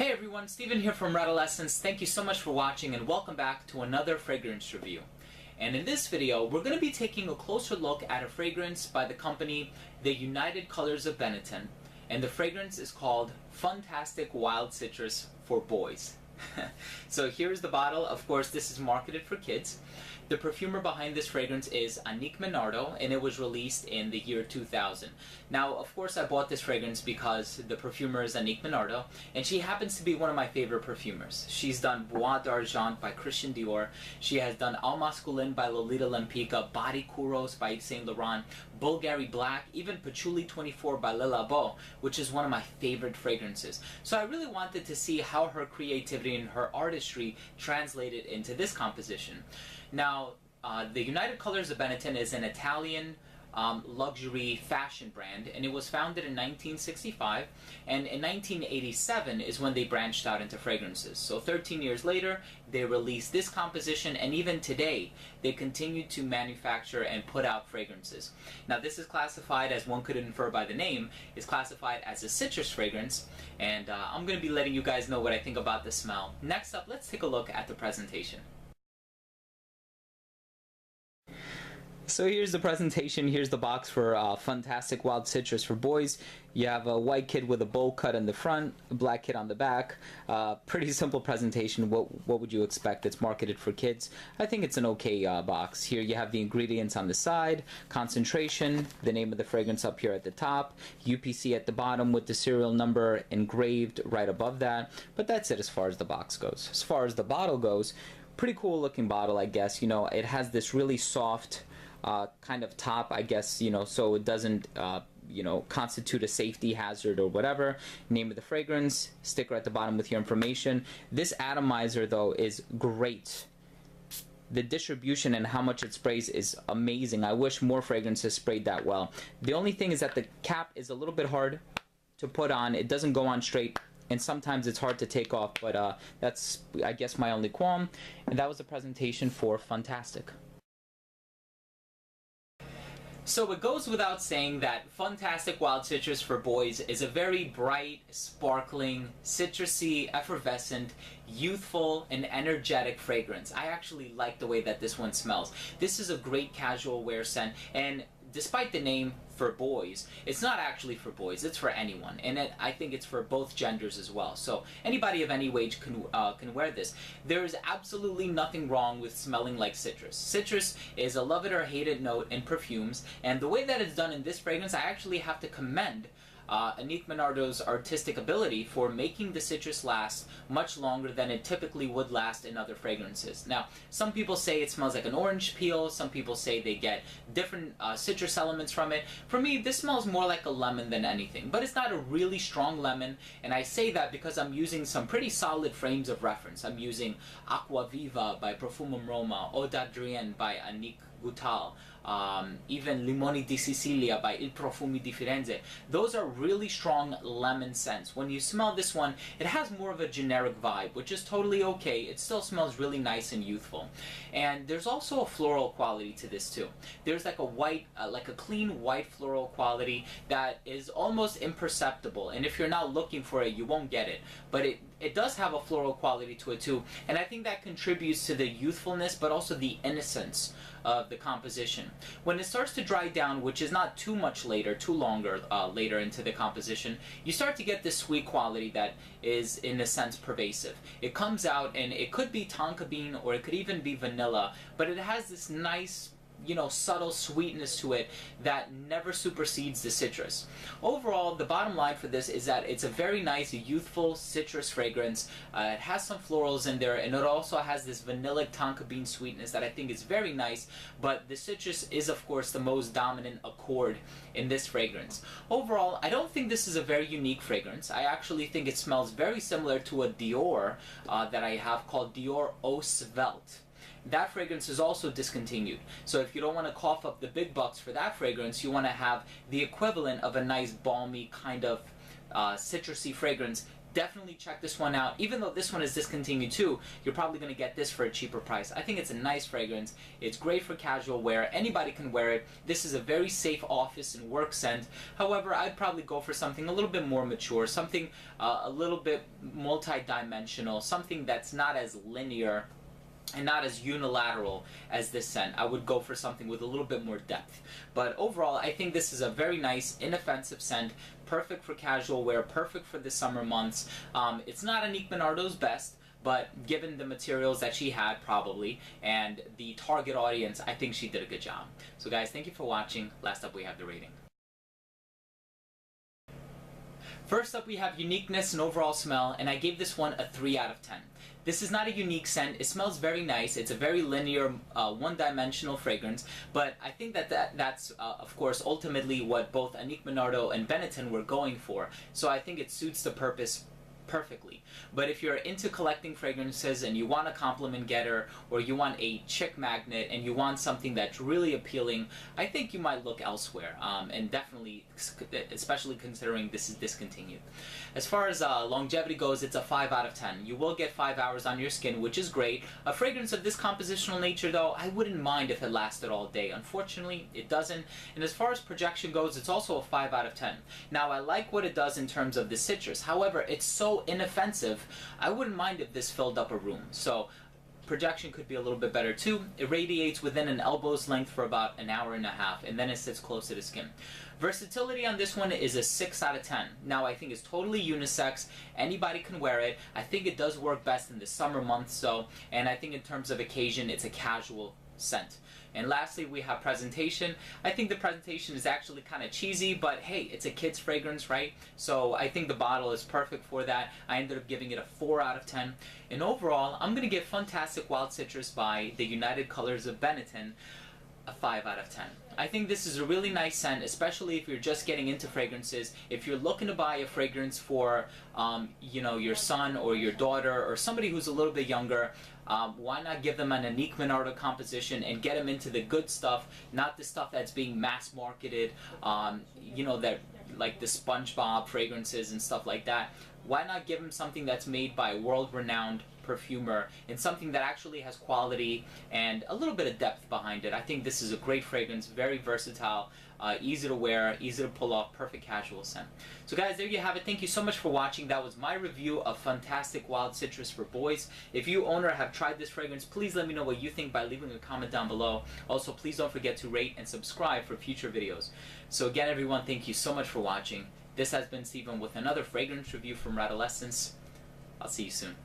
Hey everyone, Steven here from Radolescence. Thank you so much for watching and welcome back to another fragrance review. And in this video, we're going to be taking a closer look at a fragrance by the company The United Colors of Benetton. And the fragrance is called Funtastic Wild Citrus for Boys. So here's the bottle. Of course, this is marketed for kids. The perfumer behind this fragrance is Uniqueness, and it was released in the year 2000. Now, of course, I bought this fragrance because the perfumer is Uniqueness, and she happens to be one of my favorite perfumers. She's done Bois d'Argent by Christian Dior. She has done Al Masculin by Lolita Lempicka, Body Kuros by Yves Saint Laurent, Bulgari Black, even Patchouli 24 by Le Labo, which is one of my favorite fragrances. So I really wanted to see how her creativity and her artistry translated into this composition. Now, the United Colors of Benetton is an Italian luxury fashion brand, and it was founded in 1965, and in 1987 is when they branched out into fragrances. So 13 years later, they released this composition, and even today, they continue to manufacture and put out fragrances. Now, this is classified, as one could infer by the name, is classified as a citrus fragrance, and I'm going to be letting you guys know what I think about the smell. Next up, let's take a look at the presentation. So here's the presentation. Here's the box for Funtastic Wild Citrus for Boys. You have a white kid with a bowl cut in the front, a black kid on the back. Pretty simple presentation. What would you expect? It's marketed for kids. I think it's an okay box. Here you have the ingredients on the side, concentration, the name of the fragrance up here at the top, UPC at the bottom with the serial number engraved right above that. But that's it as far as the box goes. As far as the bottle goes, pretty cool looking bottle, I guess. You know, it has this really soft kind of top, I guess, you know, so it doesn't, you know, constitute a safety hazard or whatever. Name of the fragrance, sticker at the bottom with your information. This atomizer, though, is great. The distribution and how much it sprays is amazing. I wish more fragrances sprayed that well. The only thing is that the cap is a little bit hard to put on. It doesn't go on straight, and sometimes it's hard to take off, but that's, I guess, my only qualm. And that was the presentation for Funtastic. So it goes without saying that Funtastic Wild Citrus for Boys is a very bright, sparkling, citrusy, effervescent, youthful, and energetic fragrance. I actually like the way that this one smells. This is a great casual wear scent, and despite the name for boys, it's not actually for boys, it's for anyone, and I think it's for both genders as well. So anybody of any age can wear this. There is absolutely nothing wrong with smelling like citrus. Citrus is a love it or hate it note in perfumes, and the way that it's done in this fragrance, I actually have to commend Uniqueness' artistic ability for making the citrus last much longer than it typically would last in other fragrances. Now, some people say it smells like an orange peel, some people say they get different citrus elements from it. For me, this smells more like a lemon than anything, but it's not a really strong lemon, and I say that because I'm using some pretty solid frames of reference. I'm using Acqua Viva by Profumum Roma, Eau d'Adrien by Annick Goutal, even Limoni di Sicilia by Il Profumi di Firenze. Those are really strong lemon scents. When you smell this one, it has more of a generic vibe, which is totally okay. It still smells really nice and youthful. And there's also a floral quality to this too. There's like a white, like a clean white floral quality that is almost imperceptible. And if you're not looking for it, you won't get it. But it does have a floral quality to it too. And I think that contributes to the youthfulness, but also the innocence of the composition. When it starts to dry down, which is not too much later, too longer later into the composition, you start to get this sweet quality that is, in a sense, pervasive. It comes out, and it could be tonka bean, or it could even be vanilla, but it has this nice, you know, subtle sweetness to it that never supersedes the citrus. Overall, the bottom line for this is that it's a very nice, youthful citrus fragrance. It has some florals in there, and it also has this vanillic tonka bean sweetness that I think is very nice, but the citrus is, of course, the most dominant accord in this fragrance. Overall, I don't think this is a very unique fragrance. I actually think it smells very similar to a Dior that I have called Dior Eau Svelte. That fragrance is also discontinued. So if you don't want to cough up the big bucks for that fragrance, you want to have the equivalent of a nice balmy kind of citrusy fragrance. definitely check this one out. Even though this one is discontinued too, you're probably going to get this for a cheaper price. I think it's a nice fragrance. It's great for casual wear. Anybody can wear it. This is a very safe office and work scent. However, I'd probably go for something a little bit more mature, something a little bit multi-dimensional, something that's not as linear and not as unilateral as this scent. I would go for something with a little bit more depth. But overall, I think this is a very nice, inoffensive scent, perfect for casual wear, perfect for the summer months. It's not Anique Minardo's best, but given the materials that she had, probably, and the target audience, I think she did a good job. So guys, thank you for watching. Last up, we have the rating. First up, we have uniqueness and overall smell, and I gave this one a 3 out of 10. This is not a unique scent. It smells very nice. It's a very linear, one-dimensional fragrance, but I think that's of course, ultimately what both Anique Minardo and Benetton were going for. So I think it suits the purpose perfectly. But if you're into collecting fragrances and you want a compliment getter, or you want a chick magnet and you want something that's really appealing, I think you might look elsewhere, and definitely, especially considering this is discontinued. As far as longevity goes, it's a 5 out of 10. You will get 5 hours on your skin, which is great. A fragrance of this compositional nature, though, I wouldn't mind if it lasted all day. Unfortunately, it doesn't. And as far as projection goes, it's also a 5 out of 10. Now, I like what it does in terms of the citrus. However, it's so inoffensive, I wouldn't mind if this filled up a room. So projection could be a little bit better too. It radiates within an elbow's length for about an hour and a half, and then it sits close to the skin. Versatility on this one is a 6 out of 10. Now, I think it's totally unisex. Anybody can wear it. I think it does work best in the summer months, so, and I think in terms of occasion, it's a casual scent. And lastly, we have presentation. I think the presentation is actually kind of cheesy, but hey, it's a kid's fragrance, right? So I think the bottle is perfect for that. I ended up giving it a 4 out of 10. And overall, I'm going to give Funtastic Wild Citrus by the United Colors of Benetton a 5 out of 10. I think this is a really nice scent, especially if you're just getting into fragrances. If you're looking to buy a fragrance for, you know, your son or your daughter or somebody who's a little bit younger, why not give them an Anique Minardo composition and get them into the good stuff, not the stuff that's being mass marketed, you know, that like the SpongeBob fragrances and stuff like that. Why not give them something that's made by a world-renowned perfumer and something that actually has quality and a little bit of depth behind it? I think this is a great fragrance, very versatile, easy to wear, easy to pull off, perfect casual scent. So guys, there you have it. Thank you so much for watching. That was my review of Funtastic Wild Citrus for boys. If you own or have tried this fragrance, please let me know what you think by leaving a comment down below. Also, please don't forget to rate and subscribe for future videos. So again, everyone, thank you so much for watching. This has been Steven with another fragrance review from Radolescence. I'll see you soon.